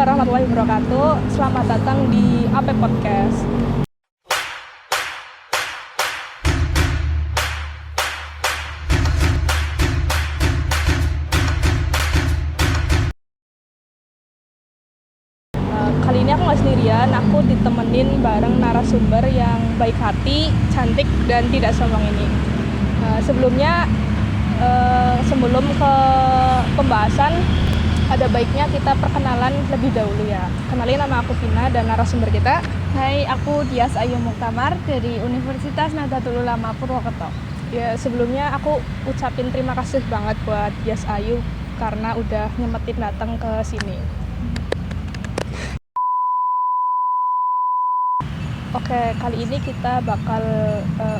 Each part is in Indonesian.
warahmatullahi wabarakatuh. Selamat datang di AP Podcast. Kali ini aku nggak sendirian, aku ditemenin bareng narasumber yang baik hati, cantik, dan tidak sombong ini. Sebelum ke pembahasan, ada baiknya kita perkenalan lebih dahulu ya. Kenalin, nama aku Vina dan narasumber kita. Hai, aku Dias Ayu Muktamar dari Universitas Nahdlatul Ulama Purwokerto. Ya, sebelumnya aku ucapin terima kasih banget buat Dias Ayu karena udah nyempetin datang ke sini. Oke, kali ini kita bakal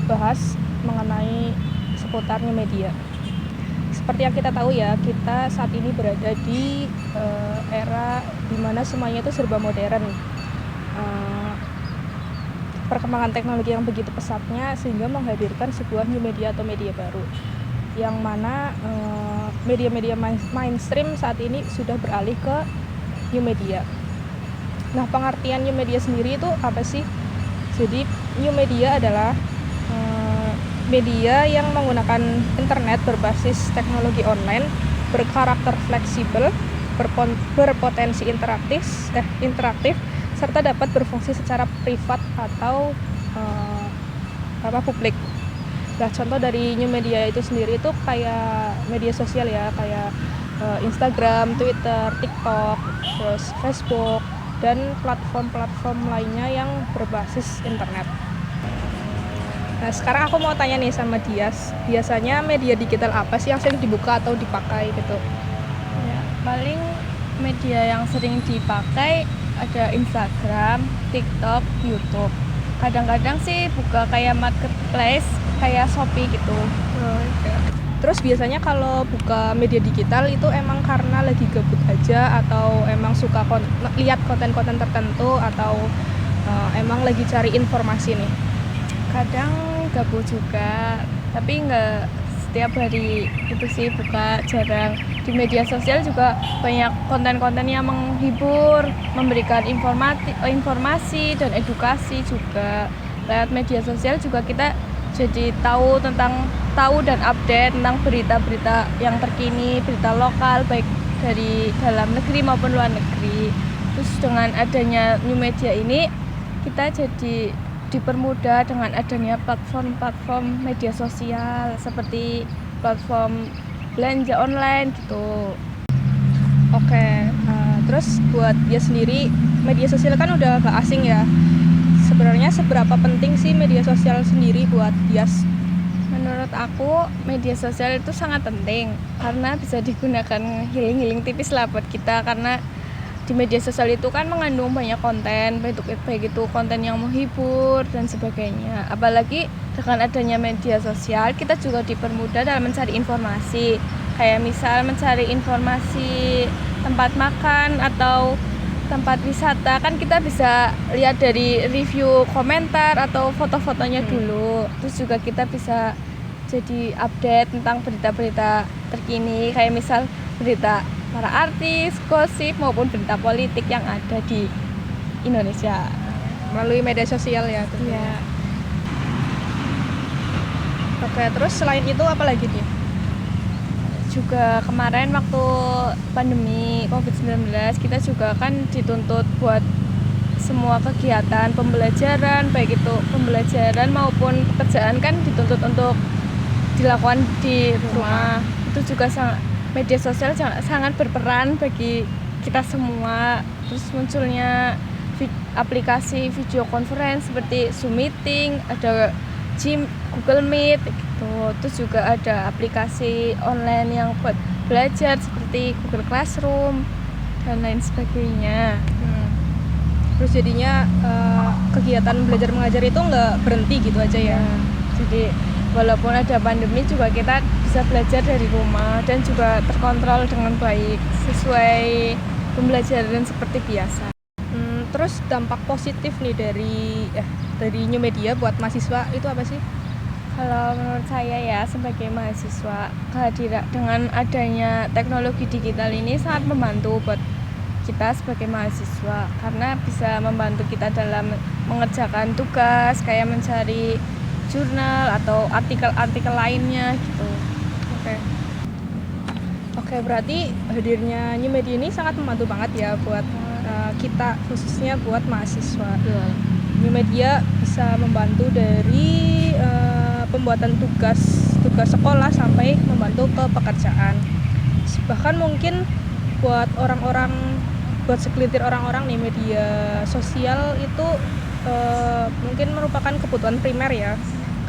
bahas mengenai seputar new media. Seperti yang kita tahu ya, kita saat ini berada di era dimana semuanya itu serba modern. Perkembangan teknologi yang begitu pesatnya sehingga menghadirkan sebuah new media atau media baru, yang mana media-media mainstream saat ini sudah beralih ke new media. Nah, pengertian new media sendiri itu apa sih? Jadi new media adalah media yang menggunakan internet berbasis teknologi online, berkarakter fleksibel, berpotensi interaktif, serta dapat berfungsi secara privat atau publik. Nah, contoh dari new media itu sendiri itu kayak media sosial ya, kayak Instagram, Twitter, TikTok, terus Facebook, dan platform-platform lainnya yang berbasis internet. Nah, sekarang aku mau tanya nih sama Dias, biasanya media digital apa sih yang sering dibuka atau dipakai gitu? Ya, paling media yang sering dipakai ada Instagram, TikTok, YouTube. Kadang-kadang sih buka kayak marketplace, kayak Shopee gitu. Terus biasanya kalau buka media digital itu emang karena lagi gabut aja, atau emang suka lihat konten-konten tertentu, atau emang lagi cari informasi nih? Kadang gabut juga, tapi nggak setiap hari itu sih buka, jarang. Di media sosial juga banyak konten-konten yang menghibur, memberikan informasi dan edukasi juga. Lewat media sosial juga kita jadi tahu dan update tentang berita-berita yang terkini, berita lokal baik dari dalam negeri maupun luar negeri. Terus dengan adanya new media ini kita jadi dipermudah dengan adanya platform media sosial seperti platform belanja online gitu. Oke, terus buat dia sendiri, media sosial kan udah gak asing ya. Sebenarnya seberapa penting sih media sosial sendiri buat Dias? Menurut aku media sosial itu sangat penting karena bisa digunakan healing tipis lah buat kita, karena di media sosial itu kan mengandung banyak konten, baik itu konten yang menghibur dan sebagainya. Apalagi dengan adanya media sosial, kita juga dipermudah dalam mencari informasi. Kayak misal mencari informasi tempat makan atau tempat wisata, kan kita bisa lihat dari review, komentar atau foto-fotonya dulu. Terus juga kita bisa jadi update tentang berita-berita terkini, kayak misal berita para artis, gosip, maupun berita politik yang ada di Indonesia Melalui media sosial ya. ya. Oke, terus selain itu apa lagi nih? Juga kemarin waktu pandemi COVID-19 kita juga kan dituntut buat semua kegiatan pembelajaran, baik itu pembelajaran maupun pekerjaan kan dituntut untuk dilakukan di rumah. Itu juga media sosial sangat berperan bagi kita semua. Terus munculnya aplikasi video conference seperti Zoom Meeting, ada Google Meet gitu. Terus juga ada aplikasi online yang buat belajar seperti Google Classroom dan lain sebagainya. Terus jadinya kegiatan belajar mengajar itu nggak berhenti gitu aja ya. Jadi walaupun ada pandemi juga kita bisa belajar dari rumah dan juga terkontrol dengan baik sesuai pembelajaran seperti biasa. Terus dampak positif nih dari new media buat mahasiswa itu apa sih? Kalau menurut saya ya, sebagai mahasiswa, kehadiran dengan adanya teknologi digital ini sangat membantu buat kita sebagai mahasiswa karena bisa membantu kita dalam mengerjakan tugas kayak mencari jurnal atau artikel-artikel lainnya gitu. Oke. Oke, berarti hadirnya New Media ini sangat membantu banget ya buat kita, khususnya buat mahasiswa. New Media bisa membantu dari pembuatan tugas sekolah sampai membantu ke pekerjaan. Bahkan mungkin buat segelintir orang-orang nih, media sosial itu mungkin merupakan kebutuhan primer ya,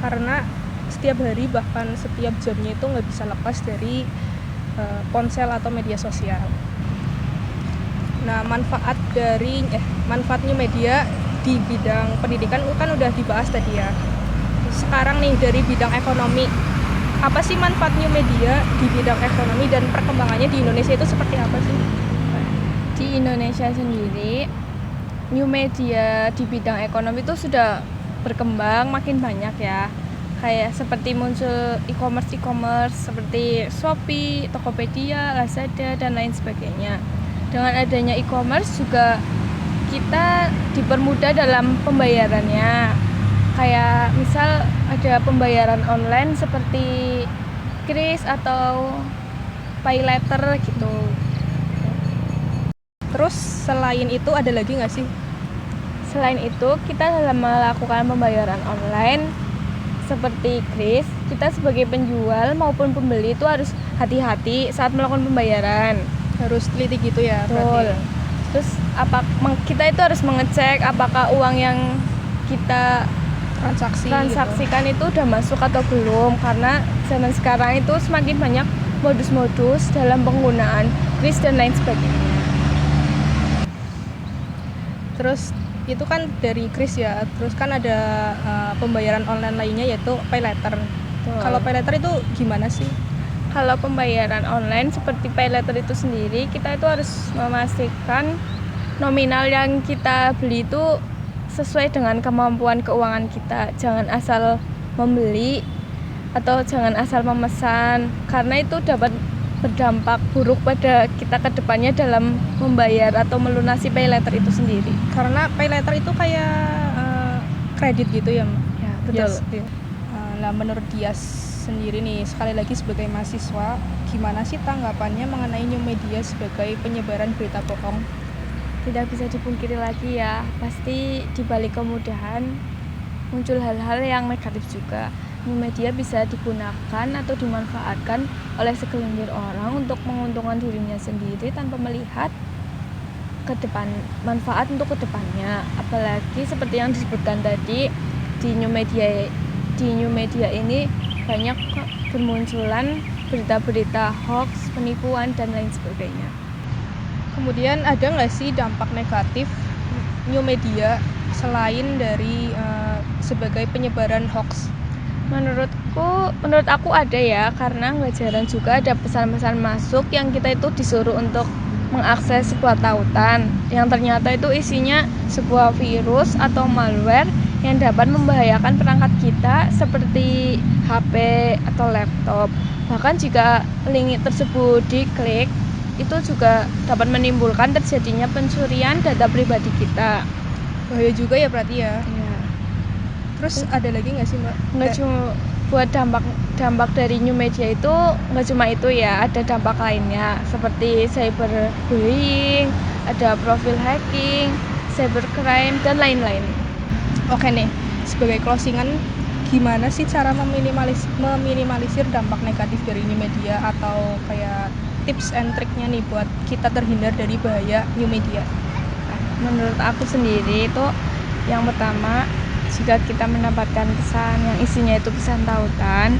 karena setiap hari bahkan setiap jamnya itu nggak bisa lepas dari ponsel atau media sosial. Nah, manfaat New Media di bidang pendidikan kan udah dibahas tadi ya. Sekarang nih dari bidang ekonomi, apa sih manfaat New Media di bidang ekonomi dan perkembangannya di Indonesia itu seperti apa sih? Di Indonesia sendiri, New Media di bidang ekonomi itu sudah berkembang makin banyak ya. Kayak seperti muncul e-commerce seperti Shopee, Tokopedia, Lazada, dan lain sebagainya. Dengan adanya e-commerce juga kita dipermudah dalam pembayarannya. Kayak misal ada pembayaran online seperti Kris atau PayLater gitu. Terus selain itu ada lagi nggak sih? Selain itu, kita dalam melakukan pembayaran online seperti Kris, kita sebagai penjual maupun pembeli itu harus hati-hati saat melakukan pembayaran. Harus teliti gitu ya. Betul. Berarti. Terus kita itu harus mengecek apakah uang yang kita transaksikan itu udah masuk atau belum, karena zaman sekarang itu semakin banyak modus-modus dalam penggunaan Kris dan lain sebagainya. Terus itu kan dari Kris ya, terus kan ada pembayaran online lainnya yaitu PayLater. Kalau PayLater itu gimana sih? Kalau pembayaran online seperti PayLater itu sendiri, kita itu harus memastikan nominal yang kita beli itu sesuai dengan kemampuan keuangan kita. Jangan asal membeli atau jangan asal memesan, karena itu dapat berdampak buruk pada kita ke depannya dalam membayar atau melunasi PayLater itu sendiri. Karena PayLater itu kayak kredit gitu ya, Mbak? Ya, betul. Yes. Nah, menurut Dias sendiri nih, sekali lagi sebagai mahasiswa, gimana sih tanggapannya mengenai New Media sebagai penyebaran berita bohong? Tidak bisa dipungkiri lagi ya, pasti di balik kemudahan muncul hal-hal yang negatif juga. New Media bisa digunakan atau dimanfaatkan oleh segelintir orang untuk menguntungkan dirinya sendiri tanpa melihat manfaat untuk kedepannya. Apalagi seperti yang disebutkan tadi, di New Media ini banyak bermunculan berita-berita hoax, penipuan, dan lain sebagainya. Kemudian ada nggak sih dampak negatif New Media selain dari sebagai penyebaran hoax? Menurut aku ada ya, karena nggak jarang juga ada pesan-pesan masuk yang kita itu disuruh untuk mengakses sebuah tautan yang ternyata itu isinya sebuah virus atau malware yang dapat membahayakan perangkat kita seperti HP atau laptop. Bahkan jika link tersebut diklik, itu juga dapat menimbulkan terjadinya pencurian data pribadi kita. Bahaya juga ya berarti ya. Iya. Terus ada lagi nggak sih, Mbak? Nggak cuma buat dampak dari New Media itu nggak cuma itu ya, ada dampak lainnya seperti cyberbullying, ada profil hacking, cybercrime, dan lain-lain. Oke nih, sebagai closingan, gimana sih cara meminimalisir dampak negatif dari New Media, atau kayak tips and triknya nih buat kita terhindar dari bahaya New Media? Menurut aku sendiri itu yang pertama, jika kita mendapatkan pesan yang isinya itu pesan tautan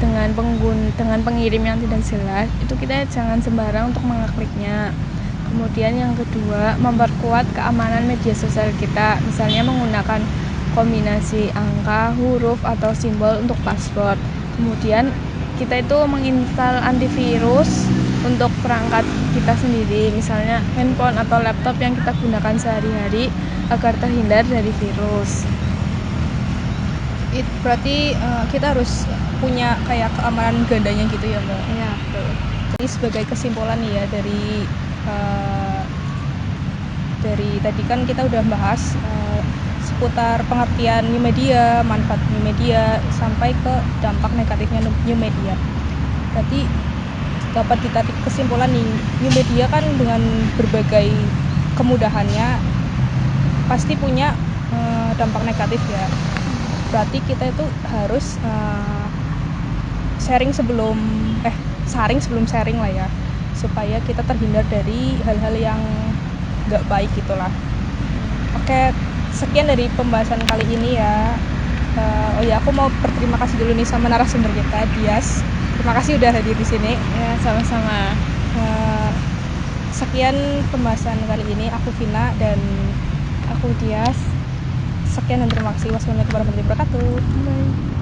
dengan pengirim yang tidak jelas, itu kita jangan sembarang untuk mengekliknya. Kemudian yang kedua, memperkuat keamanan media sosial kita, misalnya menggunakan kombinasi angka, huruf, atau simbol untuk password. Kemudian kita itu menginstal antivirus untuk perangkat kita sendiri, misalnya handphone atau laptop yang kita gunakan sehari-hari agar terhindar dari virus. Berarti kita harus punya kayak keamanan gandanya gitu ya, Mbak? Iya, betul. Jadi sebagai kesimpulan nih ya dari dari tadi kan kita udah bahas seputar pengertian new media, manfaat new media, sampai ke dampak negatifnya new media. Berarti dapat ditarik kesimpulan nih, new media kan dengan berbagai kemudahannya pasti punya dampak negatif ya. Berarti kita itu harus saring sebelum sharing lah ya, supaya kita terhindar dari hal-hal yang nggak baik gitulah. Oke, sekian dari pembahasan kali ini ya. Oh ya, aku mau berterima kasih dulu nih sama narasumber kita, Dias. Terima kasih udah hadir di sini. Ya, sama-sama. Sekian pembahasan kali ini. Aku Vina dan Aku Dias. sekian dan terima kasih. Wassalamualaikum warahmatullahi wabarakatuh. Bye.